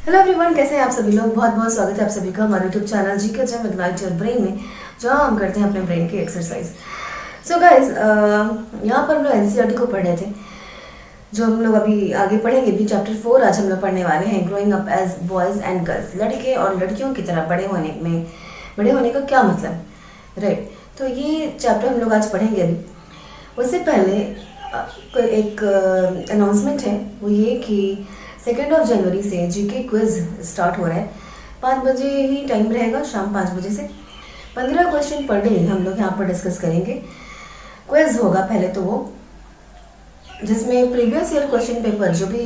Hello everyone, कैसे हैं आप सभी लोग। बहुत बहुत स्वागत है आप सभी का हमारे यूट्यूब चैनल जीके जम इग्नाइट योर ब्रेन में, जहाँ हम करते हैं अपने ब्रेन की एक्सरसाइज। सो गाइस, यहाँ पर हम लोग एनसीईआरटी को पढ़ रहे थे, जो हम लोग अभी आगे पढ़ेंगे भी। चैप्टर 4 आज हम लोग पढ़ने वाले हैं, growing up as boys and girls. लड़के और लड़कियों की तरह बड़े होने का क्या मतलब, राइट। तो ये चैप्टर हम लोग आज पढ़ेंगे। अभी उससे पहले एक अनाउंसमेंट है, वो ये कि 2 जनवरी से जीके क्विज स्टार्ट हो रहा है। 5 बजे ही टाइम रहेगा, शाम 5 बजे से 15 क्वेश्चन पर डे हम लोग यहाँ पर डिस्कस करेंगे। क्विज होगा पहले तो वो, जिसमें प्रीवियस ईयर क्वेश्चन पेपर जो भी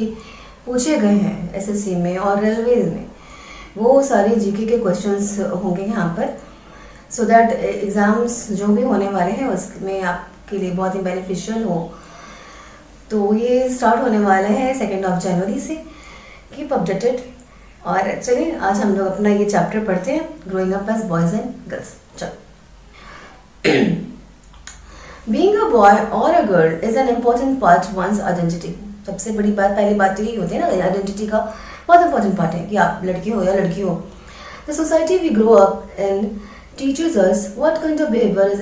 पूछे गए हैं एसएससी में और रेलवे में, वो सारे जीके के क्वेश्चंस होंगे यहाँ पर, सो दैट एग्ज़ाम्स जो भी होने वाले हैं उसमें आपके लिए बहुत ही बेनिफिशियल हो। तो ये स्टार्ट होने वाला है 2 जनवरी से। Keep updated. और चलिए आज हम लोग अपना ये चैप्टर पढ़ते हैं, growing up as boys and girls. चलो। बीइंग अ बॉय और a girl is an important part one's identity. सबसे बड़ी बात, पहली बात तो यही होती है ना, आइडेंटिटी का बहुत इंपॉर्टेंट पार्ट है कि आप लड़के हो या लड़की हो। The society we grow up in teaches us what kind of behavior is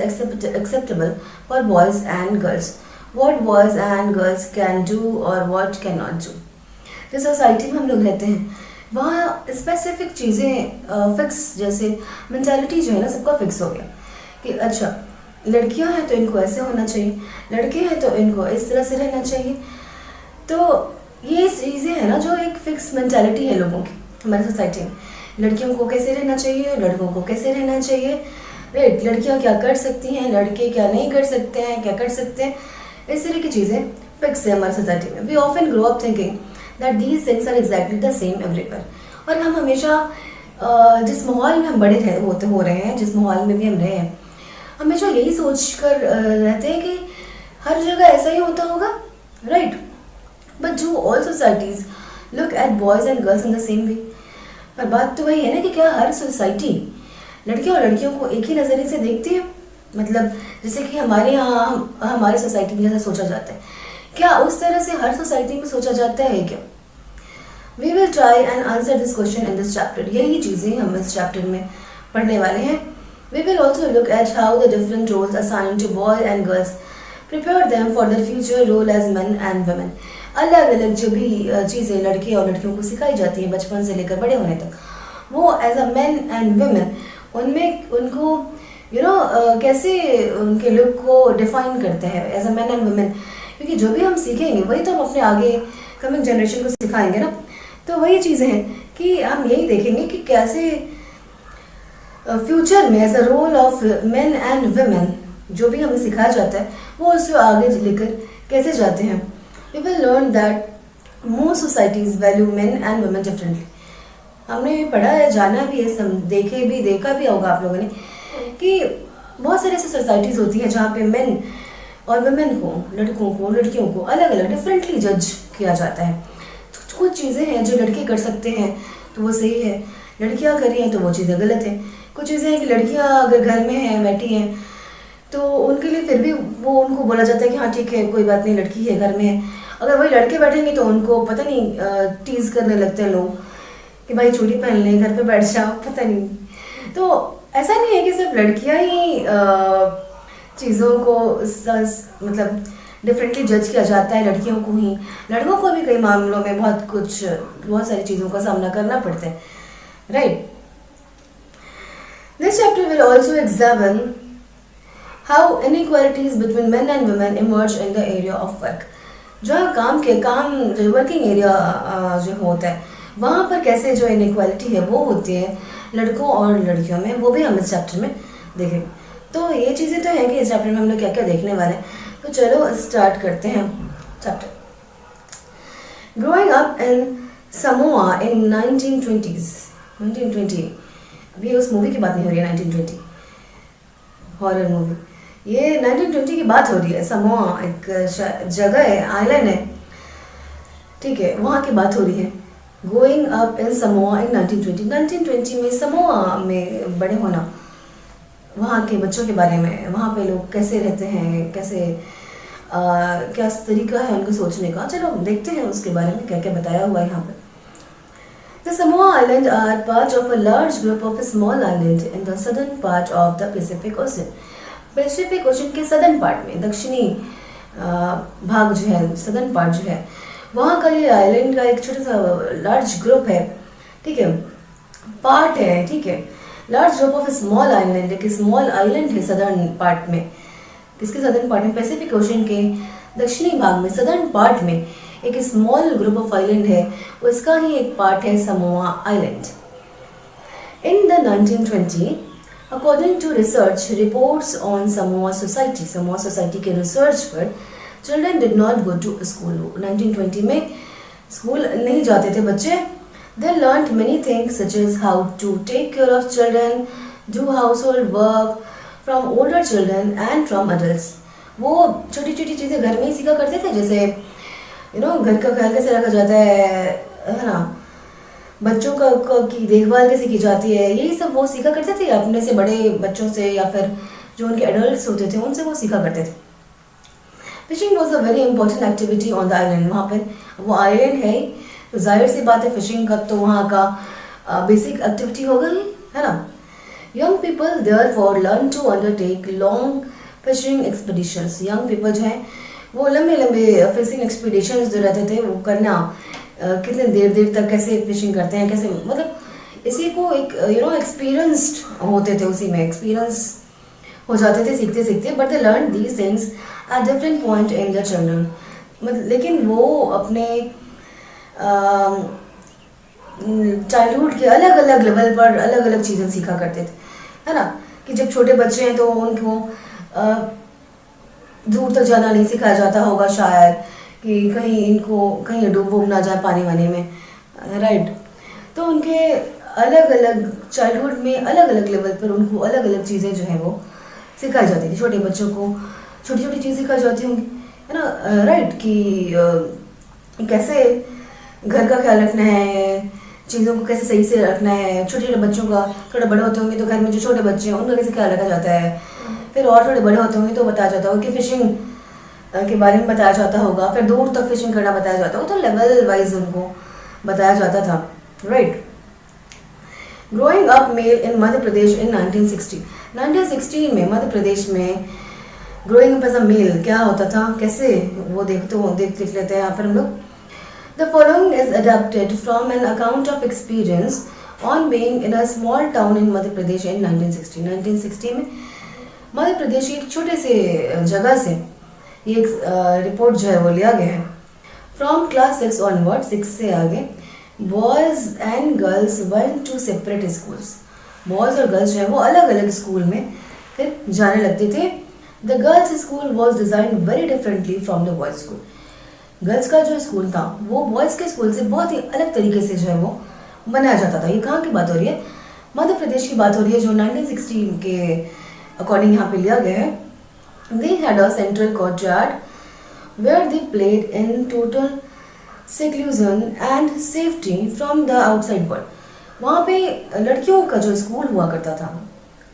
acceptable for boys and girls, what boys and girls can do or what cannot do। जिस सोसाइटी में हम लोग रहते हैं वहाँ स्पेसिफिक चीज़ें फिक्स, जैसे mentality जो है ना, सबका फिक्स हो गया कि अच्छा लड़कियाँ हैं तो इनको ऐसे होना चाहिए, लड़के हैं तो इनको इस तरह से रहना चाहिए। तो ये चीज़ें हैं ना जो एक फिक्स मेंटालिटी है लोगों की हमारी सोसाइटी में। लड़कियों को कैसे रहना चाहिए, लड़कों को कैसे रहना चाहिए, राइट। लड़कियाँ क्या कर सकती हैं, लड़के क्या नहीं कर सकते हैं, क्या कर सकते हैं, इस तरह की चीज़ें फिक्स है हमारी सोसाइटी में। We often grow up thinking that these things are exactly the same everywhere. और हम हमेशा जिस माहौल में हम बड़े हो रहे हैं, जिस माहौल में भी हम रहे हैं, हमेशा यही सोच कर रहते हैं कि हर जगह ऐसा ही होता होगा, right. But do all societies look at boys and girls in the same way. पर बात तो वही है ना कि क्या हर सोसाइटी लड़के और लड़कियों को एक ही नज़रिए से देखती है। मतलब जैसे कि हमारे यहाँ हमारे सोसाइटी में जैसा सोचा जाता है, क्या उस तरह से हर सोसाइटी में सोचा जाता है क्या? We will try and answer this question in this chapter. यही चीज़ें हम इस चैप्टर में पढ़ने वाले हैं। We will also look at how the different roles assign to boy and girls prepare them for the future role as men and women. अलग अलग जो भी चीज़ें लड़के और लड़कियों को सिखाई जाती हैं बचपन से लेकर बड़े होने तक, वो as a man and women उनमें उनको कैसे उनके लुक को डिफाइन करते हैं as a man and women. क्योंकि जो भी हम सीखेंगे वही तो हम अपने आगे कमिंग जनरेशन को सिखाएंगे ना। तो वही चीज़ें हैं कि हम यही देखेंगे कि कैसे फ्यूचर में as a role of man and women जो भी हमें सिखाया जाता है वो उसको आगे लेकर कैसे जाते हैं। We will learn that most societies value men and women differently। हमने पढ़ा है, जाना भी है, देखा भी होगा आप लोगों ने कि बहुत सारी ऐसी सोसाइटीज़ होती हैं जहाँ पे मेन और वुमेन को, लड़कों को लड़कियों को अलग अलग डिफरेंटली जज किया जाता है। तो कुछ चीज़ें हैं जो लड़के कर सकते हैं तो वो सही है, लड़कियाँ कर रही हैं तो वो चीज़ें गलत है। कुछ चीज़ें हैं कि लड़कियाँ अगर घर में हैं, बैठी हैं, तो उनके लिए फिर भी वो उनको बोला जाता है कि हाँ ठीक है, कोई बात नहीं, लड़की है, घर में है। अगर वही लड़के बैठेंगे तो उनको पता नहीं टीज़ करने लगते हैं लोग कि भाई चूड़ी पहन ले, घर पे बैठ जाओ, पता नहीं। तो ऐसा नहीं है कि सिर्फ लड़कियां ही चीज़ों को मतलब डिफरेंटली जज किया जाता है, लड़कियों को ही। लड़कों को भी कई मामलों में बहुत सारी चीज़ों का सामना करना पड़ता है, right. This chapter will also examine how inequalities between men and women emerge in the area of work। जहाँ जो वर्किंग एरिया जो होता है वहाँ पर कैसे जो इनइक्वालिटी है वो होती है लड़कों और लड़कियों में, वो भी हम इस चैप्टर में देखेंगे। तो ये चीज़ें तो हैं कि इस चैप्टर में हम लोग क्या क्या देखने वाले हैं। तो चलो स्टार्ट करते हैं chapter. Growing up in Samoa in 1920। अभी उस मूवी की बात नहीं हो रही है, 1920 हॉरर मूवी, ये 1920 की बात हो रही है। समोआ एक जगह है, आइलैंड है, ठीक है, वहाँ की बात हो रही है। Going up in Samoa in 1920 में समोआ में बड़े होना, वहाँ के बच्चों के बारे में, वहाँ पे लोग कैसे रहते हैं, कैसे क्या तरीका है उनके सोचने का। चलो देखते हैं उसके बारे में क्या क्या बताया हुआ है यहाँ पर। The Samoa Islands are part of a large group of small islands in the southern part of the Pacific Ocean. Pacific Ocean के southern part में, दक्षिणी भाग जो है, southern part जो है, वहाँ का ये island का एक छोटा सा large group है, ठीक है, part है, ठीक है, large group of small island, एक small island है southern part में, किसके southern part में, Pacific Ocean के दक्षिणी भाग में, southern part में एक स्मॉल ग्रुप ऑफ आइलैंड है, उसका ही एक पार्ट है Samoa island. In the 1920 according to research reports on Samoa society के रिसर्च पर children did not go to school. 1920 में स्कूल नहीं जाते थे बच्चे. They learn many things such as how to take care of children, do household work from older children and from adult. वो छोटी छोटी चीज़ें घर में ही सीखा करते थे, जैसे घर का ख्याल कैसे रखा जाता है ना, बच्चों का की देखभाल कैसे की जाती है, यही सब वो सीखा करते थे अपने से बड़े बच्चों से, या फिर जो उनके एडल्ट्स होते थे उनसे वो सीखा करते थे. Fishing was a very important activity on the island. वहाँ पर वो आइलैंड है तो जाहिर सी बात है फिशिंग का तो वहाँ का बेसिक एक्टिविटी हो गई है ना. Young people therefore learn to undertake long fishing expeditions. Young people जो है वो लंबे लंबे फिशिंग एक्सपीडिशंस जो रहते थे वो करना, कितने देर देर तक कैसे फिशिंग करते हैं, कैसे, मतलब इसी को एक एक्सपीरियंस्ड होते थे, उसी में एक्सपीरियंस हो जाते थे सीखते सीखते. But they learn these things at different point in the children. लेकिन वो अपने चाइल्डहुड के अलग अलग लेवल पर अलग अलग चीज़ें सीखा करते थे, है ना. कि जब छोटे बच्चे हैं तो उनको दूर तक जाना नहीं सिखाया जाता होगा शायद, कि कहीं डूब ना जाए पानी वानी में, राइट. तो उनके अलग अलग चाइल्डहुड में अलग अलग लेवल पर उनको अलग अलग चीज़ें जो है वो सिखाई जाती थी. छोटे बच्चों को छोटी छोटी चीज़ सिखाई जाती होंगी, है ना, राइट. कि कैसे घर का ख्याल रखना है, चीज़ों को कैसे सही से रखना है. छोटे छोटे बच्चों का थोड़े बड़े होते होंगे तो घर में जो छोटे बच्चे हैं उनका कैसे ख्याल रखा जाता है. फिर और थोड़े बड़े होते होंगे तो बताया जाता होगा कि फिशिंग के बारे में बताया जाता होगा. फिर दूर तक फिशिंग करना बताया जाता होगा, तो लेवल वाइज उनको बताया जाता था, right. Growing up male in Madhya Pradesh in 1960 में मध्य प्रदेश में growing up as a male क्या होता था, कैसे वो देख लेते हैं यहाँ पर हम लोग. The following is adapted from an account of experience on being in a small town in Madhya Pradesh in 1960 में मध्य प्रदेश की एक छोटे से जगह से ये एक रिपोर्ट जो है वो लिया गया है. फ्रॉम क्लास 6 ऑनवर्ड, 6 से आगे, boys and girls went to separate schools. Boys और गर्ल्स जो है वो अलग अलग स्कूल में फिर जाने लगते थे. The girls school was design very differently from the boys school. Girls का जो स्कूल था वो बॉयज़ के स्कूल से बहुत ही अलग तरीके से जो है वो बनाया जाता था. ये कहाँ की बात हो रही है, मध्य प्रदेश की बात हो रही है, जो 1960 के अकॉर्डिंग यहाँ पे लिया गया है. They had a central courtyard where they played in total seclusion and safety from the outside world. वहाँ पे लड़कियों का जो स्कूल हुआ करता था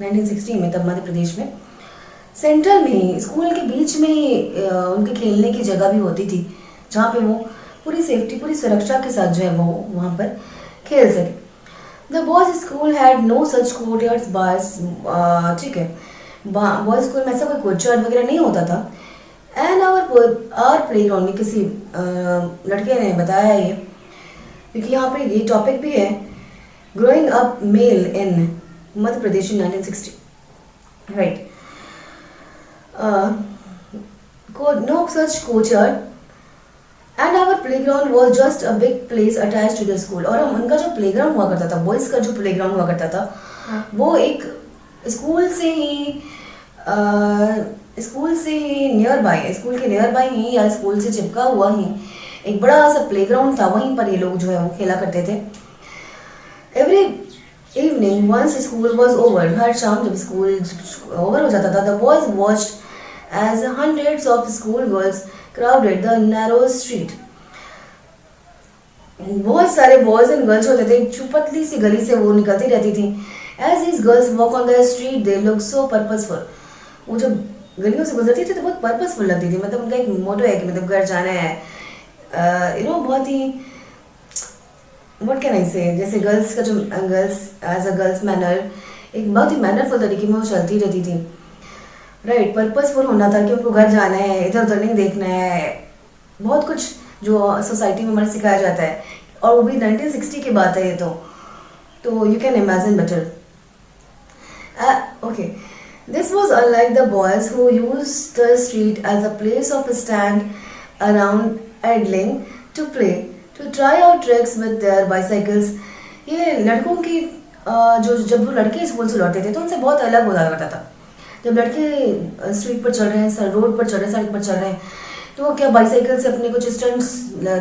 1960 में, तब मध्य प्रदेश में सेंट्रल में ही, स्कूल के बीच में ही उनके खेलने की जगह भी होती थी, जहाँ पे वो पूरी सेफ्टी, पूरी सुरक्षा के साथ जो है वो वहाँ पर खेल सके. The boys school had no such courtyards boys, ठीक है, बॉयज स्कूल में ऐसा कोई कोर्टयार्ड वगैरह नहीं होता था. एंड आवर प्लेग्राउंड में किसी लड़के ने बताया ये, क्योंकि यहाँ पे ये टॉपिक भी है, growing up male in Madhya Pradesh in 1960, right. No such courtyard and our playground was just a big place attached to the school. और उनका जो प्लेग्राउंड हुआ करता था, बॉयज़ का जो प्लेग्राउंड हुआ करता था, वो एक स्कूल से ही नियर बाय, स्कूल के नियर बाय ही या स्कूल से चिपका हुआ ही एक बड़ा सा प्लेग्राउंड था, वहीं पर ये लोग जो है वो खेला करते थे. Every evening once school was over, हर शाम जब स्कूल ओवर हो जाता था, the boys watched as hundreds of school girls crowded the narrow street. बहुत सारे बॉयज एंड गर्ल्स होते थे, एक पतली सी गली से वो निकलती रहती थी. As these girls walk on the street, they look so purposeful. वो जब गलियों से गुजरती थी तो बहुत पर्पसफुल लगती थी, मतलब उनका एक मोटो है कि मतलब घर जाना है, बहुत ही व्हाट कैन आई से, जैसे गर्ल्स का जो girls as a girls manner एक बहुत ही मैनरफुल तरीके में वो चलती रहती थी, राइट। पर्पसफुल होना था कि उनको घर जाना है, इधर उधर नहीं देखना है, बहुत कुछ जो सोसाइटी में हमारे सिखाया जाता है। और वो भी 1960 की बात है ये तो you can imagine better. Okay, this was unlike the boys who used the street as a place of stand around idling to play, to try out tricks with their bicycles. ये लड़कों की जो जब वो लड़के स्कूल से लौटते थे तो उनसे बहुत अलग होता करता था। जब लड़के स्ट्रीट पर चल रहे हैं, रोड पर चल रहे हैं, सड़क पर चल रहे हैं, तो वो क्या बाइसाइकिल से अपने कुछ स्टंट्स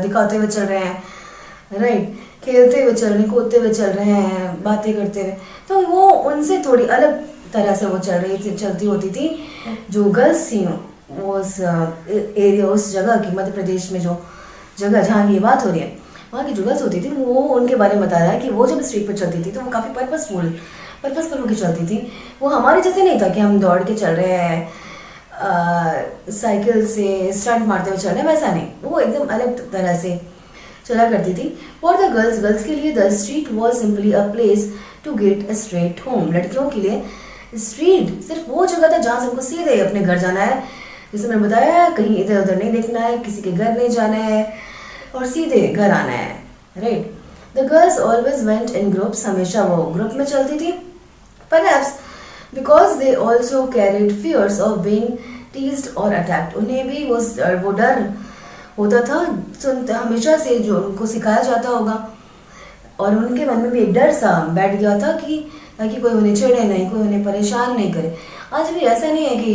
दिखाते हुए चल रहे हैं, राइट। खेलते हुए चल रहे हैं, कूदते हुए चल रहे हैं, बातें करते हुए, तो वो उनसे थोड़ी अलग तरह से वो चलती होती थी। जो गर्ल्स थी उस एरिया, उस जगह की, मध्य प्रदेश में जो जगह जहाँ की बात हो रही है, वहाँ की जो गर्ल्स होती थी वो उनके बारे में बता रहा है कि वो जब स्ट्रीट पर चलती थी तो वो काफ़ी पर्पसफुल होकर चलती थी। वो हमारे जैसे नहीं था कि हम दौड़ के चल रहे हैं, साइकिल से स्टंट मारते हुए चल रहे हैं, वैसा नहीं। वो एकदम अलग तरह से चला करती थी। फॉर द गर्ल्स के लिए the street was simply a place to get a straight home. लड़कियों के लिए स्ट्रीट सिर्फ वो जगह था जहाँ से हमको सीधे अपने घर जाना है, जैसे मैंने बताया, कहीं इधर उधर नहीं देखना है, किसी के घर नहीं जाना है और सीधे घर आना है, right. The girls always went in groups, हमेशा वो ग्रुप में चलती थी। Perhaps because they also carried fears of being teased और अटैक्ड। उन्हें भी वो डर होता था, हमेशा से जो उनको सिखाया जाता होगा, और उनके मन में भी एक डर सा बैठ गया था कि ताकि कोई उन्हें छेड़े नहीं, कोई उन्हें परेशान नहीं करे। आज भी ऐसा नहीं है कि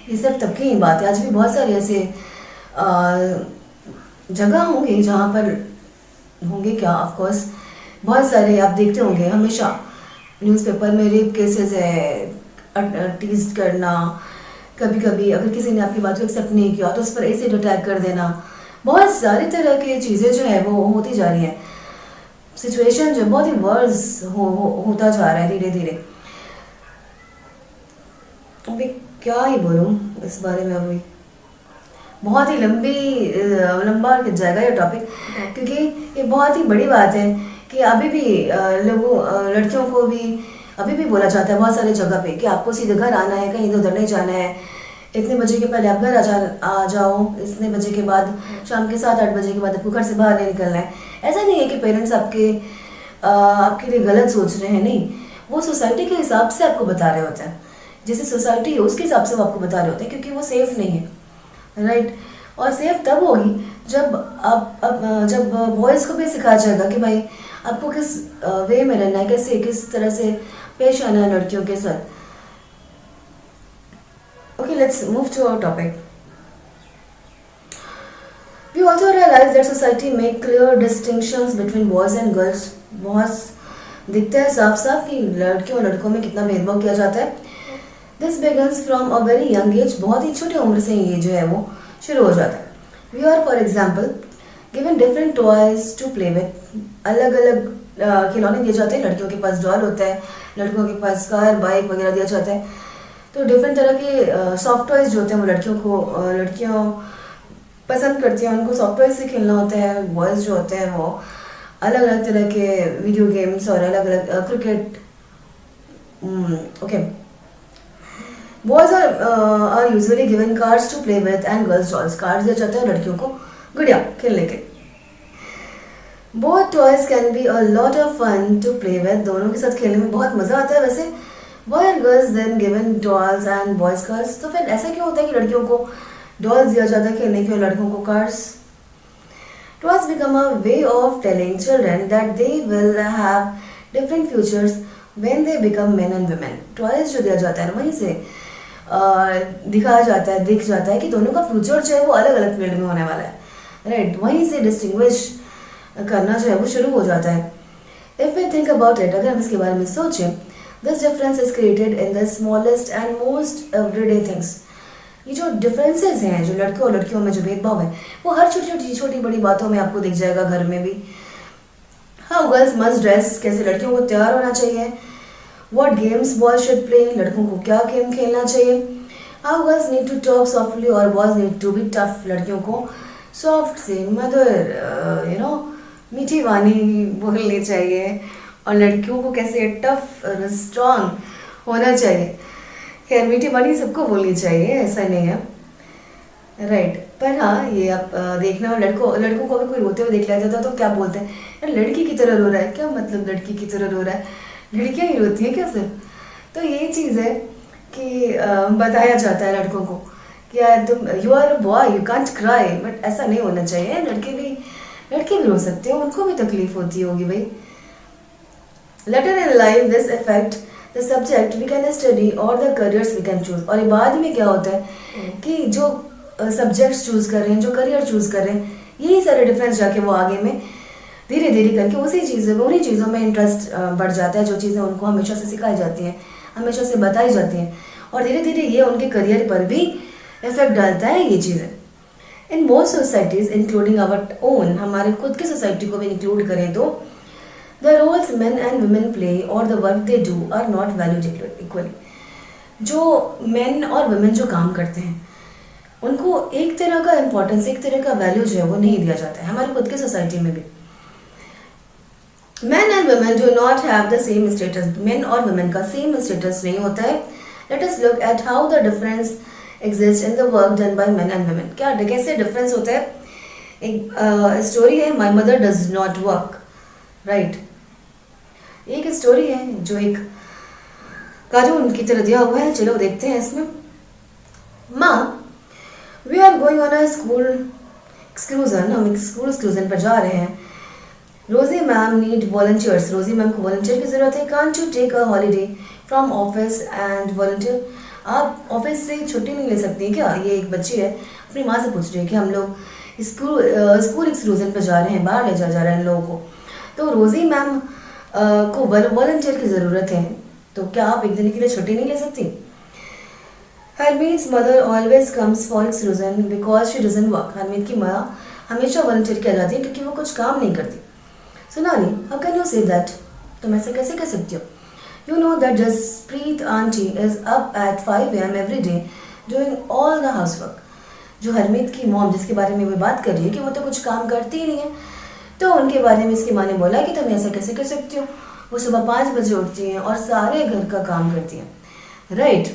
ये सिर्फ तब की ही बात है, आज भी बहुत सारे ऐसे जगह होंगे जहाँ पर होंगे क्या, ऑफ कोर्स बहुत सारे आप देखते होंगे हमेशा न्यूज़पेपर में रेप केसेस है, टीज करना, कभी कभी अगर किसी ने आपकी बात को एक्सेप्ट नहीं किया तो उस पर एसिड अटैक कर देना, बहुत सारी तरह की चीज़ें जो है वो होती जा रही हैं। सिचुएशन जो बहुत ही वर्स होता जा रहा है धीरे धीरे। अभी क्या ही बोलूँ इस बारे में, अभी बहुत ही लंबा जाएगा ये टॉपिक, क्योंकि ये बहुत ही बड़ी बात है कि अभी भी लड़कियों को भी अभी भी बोला जाता है बहुत सारी जगह पे कि आपको सीधे घर आना है, कहीं इधर उधर नहीं जाना है, इतने बजे के पहले आप घर आ जाओ, इतने बजे के बाद शाम के 7-8 बजे के बाद आपको घर से बाहर नहीं निकलना है। ऐसा नहीं है कि पेरेंट्स आपके लिए गलत सोच रहे हैं, नहीं, वो सोसाइटी के हिसाब से आपको बता रहे होते हैं, जैसे सोसाइटी है उसके हिसाब से वो आपको बता रहे होते हैं, क्योंकि वो सेफ नहीं है, राइट। और सेफ तब होगी जब बॉयज़ को भी सिखाया जाएगा कि भाई आपको किस वे में रहना है, किस तरह से पेश आना है लड़कियों के साथ। Okay, let's move to our topic. We also realize that society make clear distinctions between boys and girls. बहुत दिखता है साफ साफ कि लड़कियों और लड़कों में कितना भेदभाव किया जाता है। This begins from a very young age. बहुत ही छोटी उम्र से ये जो है वो शुरू हो जाता है। We are, for example, given different toys to play with. अलग अलग खिलौने दिए जाते हैं। लड़कियों के पास डॉल होता है, लड़कों के पास कार, बाइक वगैरह दिया जाता है। तो डिफरेंट तरह के सॉफ्ट टॉयज जो होते हैं वो लड़कियाँ पसंद करती हैं, उनको सॉफ्ट टॉयज से खेलना होता है। बॉयज़ जो होते हैं वो अलग अलग तरह के वीडियो गेम्स और अलग अलग cricket. Okay, boys are usually given cards to play with and girls dolls. Cards दिया जाता है लड़कियों को गुड़िया खेलने के। Both toys can be a lot of fun to play with. दोनों के साथ खेलने में बहुत मज़ा आता है। वैसे Why are girls then given dolls and boys cars? तो फिर ऐसा क्यों होता है कि लड़कियों को डॉल्स दिया जाता है खेलने के और लड़कों को cars? Toys become a way of telling children that they will have different futures when they become men and women. Toys जो दिया जाता है ना वहीं से दिखाया जाता है, दिख जाता है कि दोनों का फ्यूचर जो है वो अलग अलग फील्ड में होने वाला है, राइट। वहीं से डिस्टिंग्विश करना जो है वो शुरू हो जाता है। If we think about it, अगर हम इसके बारे में सोचें, This difference is created in the smallest and most everyday things. ये जो differences हैं, जो लड़के और लड़कियों में जो भेदभाव है, वो हर छोटी बड़ी बातों में आपको दिख जाएगा। घर में भी How girls must dress, कैसे लड़कियों को तैयार होना चाहिए। What games boys should play, लड़कों को क्या गेम खेलना चाहिए। How girls need to talk softly और boys need to be tough, लड़कियों को सॉफ्ट से मधुर मीठी वाणी बोलनी चाहिए और लड़कियों को कैसे टफ स्ट्रांग होना चाहिए। खैर मीठी वाणी सबको बोलनी चाहिए, ऐसा नहीं है, राइट। पर हाँ ये आप देखना, लड़कों को भी कोई रोते हुए देख लिया जाता है तो क्या बोलते हैं, यार लड़की की तरह रो रहा है। क्या मतलब लड़की की तरह रो रहा है, लड़कियां ही रोती हैं क्या सिर्फ? तो ये चीज़ है कि बताया जाता है लड़कों को कि यार तुम you are a boy you can't cry, but ऐसा नहीं होना चाहिए। लड़के भी रो सकते हो, उनको भी तकलीफ होती होगी भाई। Later in life, this affect the subject we can study or the careers we can choose। और ये बाद में क्या होता है कि जो सब्जेक्ट्स चूज कर रहे हैं, जो करियर चूज कर रहे हैं, यही सारे डिफरेंस जाके वो आगे में धीरे धीरे करके उन्हीं चीज़ों में इंटरेस्ट बढ़ जाता है, जो चीज़ें उनको हमेशा से सिखाई जाती हैं, हमेशा से बताई जाती हैं, और धीरे धीरे ये उनके करियर पर भी इफेक्ट डालता है ये चीज़ें। In most societies including our own, हमारे खुद की सोसाइटी को भी इंक्लूड करें तो the roles men and women play or the work they do are not valued equally। जो men और women जो काम करते हैं उनको एक तरह का इम्पोर्टेंस, एक तरह का वैल्यू जो है वो नहीं दिया जाता है हमारी खुद की सोसाइटी में भी। men and women do not have the same status। men और women का सेम स्टेटस नहीं होता है। let us look at how the difference exists in the work done by men and women। क्या कैसे डिफरेंस होता है? एक स्टोरी है, my mother does not work, right. एक स्टोरी है जो एक कार्टून की तरह दिया हुआ है, चलो देखते हैं इसमें। माँ, we are going on a school exclusion, हम एक स्कूल एक्सक्लूजन पर जा रहे हैं। Rosie ma'am need volunteers, Rosie ma'am को वॉलंटियर की जरूरत है। Can't you take a holiday from office and volunteer, आप ऑफिस से छुट्टी नहीं ले सकती क्या? ये एक बच्ची है अपनी माँ से पूछ रही है कि हम लोग स्कूल एक्सक्लूजन पर जा रहे हैं, बाहर ले जा रहे हैं लोगों को, तो रोजी मैम को वॉलंटियर की ज़रूरत है, तो क्या आप एक दिन के लिए छुट्टी नहीं ले सकती? Harmeet's mother always comes for exclusion because she doesn't work. Harmeet की माँ हमेशा वॉलंटियर की जाती है क्योंकि वो कुछ काम नहीं करती। सो नानी, how can you say that? तुम ऐसे कैसे कह सकती हो? You know that Jaspreet aunty is up at 5 AM every day doing all the house work. जो हरमीत की मॉम जिसके बारे में वो बात कर रही है कि वो तो कुछ काम करती ही नहीं है, तो उनके बारे में इसकी माँ ने बोला कि तुम ऐसा कैसे कर सकती हो, वो सुबह 5 बजे उठती हैं और सारे घर का काम करती हैं, right.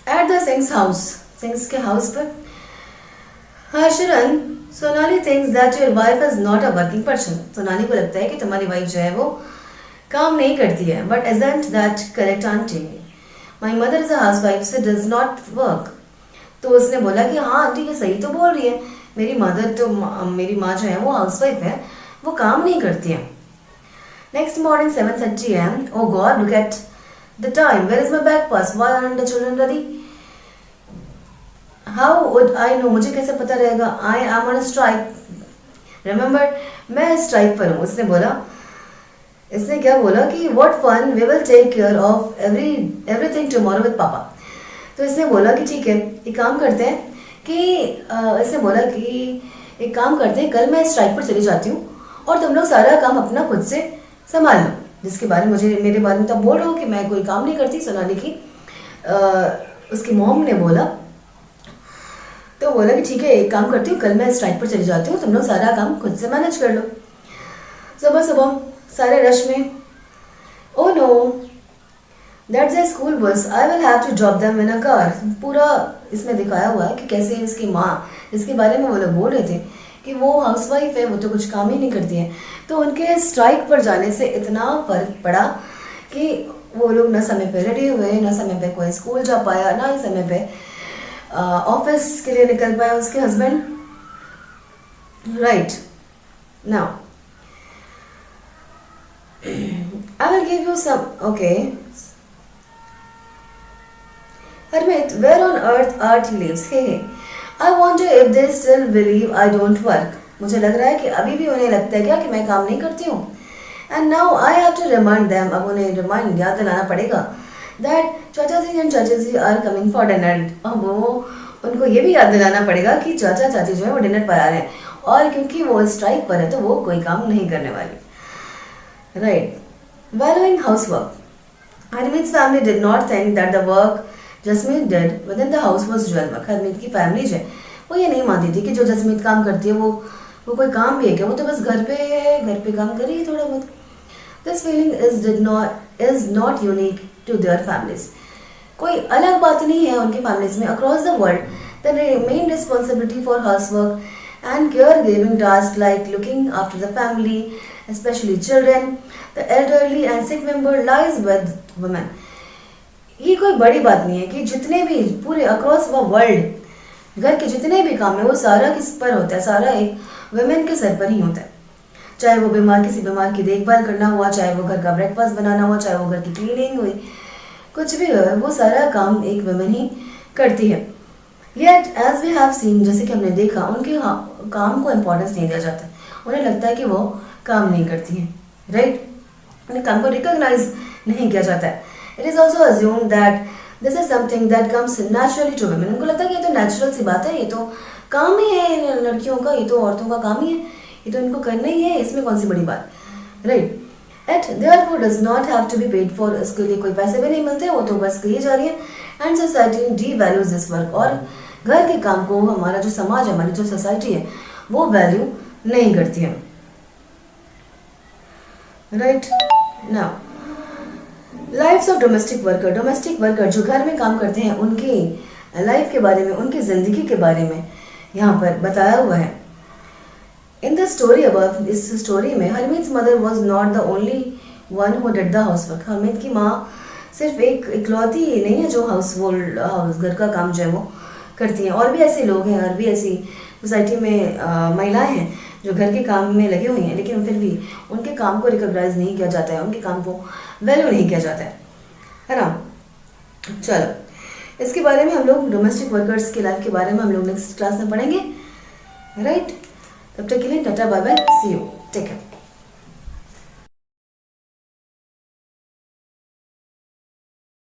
At the Singh's house, Singh's के हाउस पर, Harsharan, Sonali thinks that your wife is not a working person. Sonali को लगता है कि तुम्हारी वाइफ जो है वो काम नहीं करती है। But isn't that correct aunty? My mother is a house wife से डज नॉट वर्क। तो उसने बोला कि हाँ आंटी ये सही तो बोल रही है, मेरी मेरी माँ जो है वो हाउसवाइफ है, वो काम नहीं करती है। Next morning 7:30 AM, oh God look at the time, where is my bag purse, why aren't the children ready? How would I know, मुझे कैसे पता रहेगा? I am on strike, remember मैं स्ट्राइक पर हूँ। उसने बोला, इसने क्या बोला कि what fun, we will take care of everything tomorrow with papa. तो इसने बोला कि ठीक है एक काम करते हैं कि इसने बोला कि एक काम करते हैं, कल मैं स्ट्राइक पर चली जाती हूँ और तुम लोग सारा काम अपना खुद से संभाल लो। जिसके बारे में मेरे बारे में तब बोल रहा हूँ कि मैं कोई काम नहीं करती, सोनाली की उसकी मॉम ने बोला। तो बोला कि ठीक है एक काम करती हूँ, कल मैं स्ट्राइक पर चली जाती हूँ, तुम लोग सारा काम खुद से मैनेज कर लो। सुबह सुबह सारे रश में, oh no that's a school bus, I will have to drop them in a car. पूरा इसमें दिखाया हुआ है कि कैसे इसकी माँ, जिसके बारे में वो लोग बोल रहे थे कि वो हाउसवाइफ है, वो तो कुछ काम ही नहीं करती है, तो उनके स्ट्राइक पर जाने से इतना फर्क पड़ा कि वो लोग ना समय पे रेडी हुए, ना समय पे कोई स्कूल जा पाया, ना ही समय पे ऑफिस के लिए निकल पाया उसके husband, right. Now I will give you some, okay. Harmeet, where on earth art lives? Hey, I wonder if they still believe I don't work. मुझे लग रहा है कि अभी भी उन्हें लगता है क्या कि मैं काम नहीं करती हूँ। And now I have to remind them, अब उन्हें रिमाइंड याद दिलाना पड़ेगा that चाचा जी and चाची जी are coming for dinner। अब वो उनको ये भी याद दिलाना पड़ेगा कि चाचा चाची जो है वो डिनर पर आ रहे हैं, और क्योंकि वो स्ट्राइक पर है तो वो कोई काम नहीं करने वाली, right. Valuing housework, Harmeet's family did not think that the work Jasmeet dead with in the house was real work. Harmeet की फैमिली जो है वो ये नहीं मानती थी कि जो जसमीत काम करती है वो वो कोई काम भी है क्या, वो तो बस घर पे है, घर पे काम कर रही है थोड़ा बहुत। This feeling is not unique to their families. कोई अलग बात नहीं है उनकी फैमिलीज में। Across the world the main responsibility for house work and caregiving tasks like looking after the family, especially children, the elderly and sick member lies with women. ये कोई बड़ी बात नहीं है कि जितने भी पूरे अक्रॉस द वर्ल्ड घर के जितने भी काम है वो सारा किस पर होता है, सारा एक वुमेन के सर पर ही होता है। चाहे वो किसी बीमार की देखभाल करना हुआ, चाहे वो घर का ब्रेकफास्ट बनाना हुआ, चाहे वो घर की क्लीनिंग हुई, कुछ भी हो, वो सारा काम एक वुमेन ही करती है। Yet, as we have seen, जैसे कि हमने देखा, उनके काम को इम्पोर्टेंस नहीं दिया जाता। उन्हें लगता है कि वो काम नहीं करती हैं, राइट? उन्हें काम को रिकॉग्नाइज नहीं किया जाता है। It is also assume that this is something that comes naturally to women. उनको लगता है कि ये तो नेचुरल सी बात है, ये तो काम ही है लड़कियों का, ये तो औरतों का काम ही है, ये तो इनको करना ही है, इसमें कौन सी बड़ी बात, right? It therefore does not have to be paid for, इसके लिए कोई पैसे भी नहीं मिलते, वो तो बस कही जा रही है। And society D values this work, और घर के काम को हमारा जो समाज है, हमारी जो सोसाइटी है, वो वैल्यू नहीं करती है, right? Now life's of domestic worker जो घर में काम करते हैं, उनकी लाइफ के बारे में, उनकी जिंदगी के बारे में यहाँ पर बताया हुआ है। इन द स्टोरी अबव, इस स्टोरी में Harmeet mother was not the only one who did the house work. Harmeet की माँ सिर्फ एक इकलौती नहीं है जो घर का काम जो है वो करती हैं, और भी ऐसे लोग हैं, और भी ऐसी सोसाइटी में महिलाएं हैं जो घर के काम में लगी हुई हैं, लेकिन फिर भी उनके काम को रिकॉग्नाइज नहीं किया जाता है, उनके काम को वैल्यू नहीं किया जाता है ना? चलो, इसके बारे में हम लोग डोमेस्टिक वर्कर्स की लाइफ के बारे में हम लोग नेक्स्ट क्लास में पढ़ेंगे, राइट? तब तक के लिए ta-ta bye bye, see you, take care.